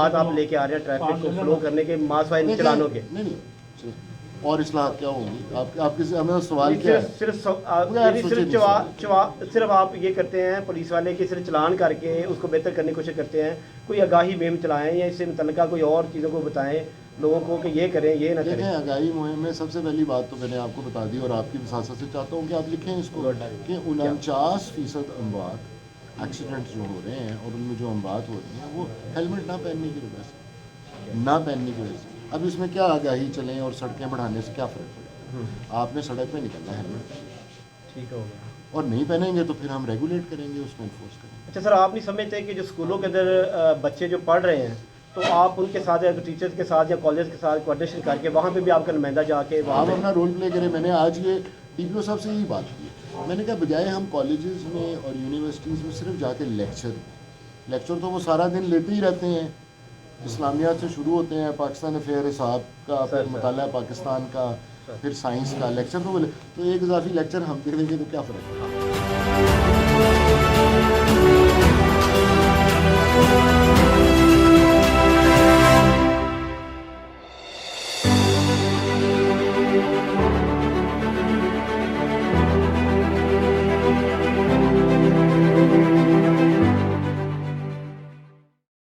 असलाहत आप लेके आ रहे हैं ट्रैफिक को फ्लो करने के मास वाइज चलानों के? नहीं, और इसलाहत क्या होंगी? आपके हमें सवाल क्या है? सिर्फ आप ये करते हैं पुलिस वाले कि सिर्फ चलान करके उसको बेहतर करने की कोशिश करते हैं, कोई आगाही मुहिम चलाएं या इससे मुतल्लिका कोई और चीज़ों को बताएं लोगों को कि ये करें ये ना करें? देखें, आगाही मुहिम में सबसे पहली बात तो मैंने आपको बता दी और आपकी वसासत से चाहता हूँ कि आप लिखें इसको कि 49% अमवात एक्सीडेंट जो हो रहे हैं और उनमें जो अमवात हो रही हैं वो हेलमेट ना पहनने की वजह से, ना पहनने की वजह से। अब इसमें क्या आगाही चलें और सड़कें बढ़ाने से क्या फ़र्क पड़ेगा? आपने सड़क पे निकलना है हेलमेट, ठीक हो गया। और नहीं पहनेंगे तो फिर हम रेगुलेट करेंगे, उसमें इन्फोर्स करेंगे। अच्छा सर, आप नहीं समझते कि जो स्कूलों के अंदर बच्चे जो पढ़ रहे हैं तो आप उनके साथ या टीचर्स के साथ या कॉलेज के साथ कोऑर्डिनेशन करके वहाँ पे भी आपका नुमाइंदा जाके वहाँ आप पे अपना रोल प्ले करें। मैंने आज ये DPO साहब से यही बात की। मैंने कहा बजाय हम कॉलेजेस में और यूनिवर्सिटीज़ में सिर्फ जाके लेक्चर तो वो सारा दिन लेते ही रहते हैं, इस्लामियात से शुरू होते हैं, पाकिस्तान अफेयर हिसाब का, फिर मुताला पाकिस्तान का, फिर साइंस का लेक्चर तो एक इजाफी लेक्चर हम दे देंगे तो क्या फ़र्क है?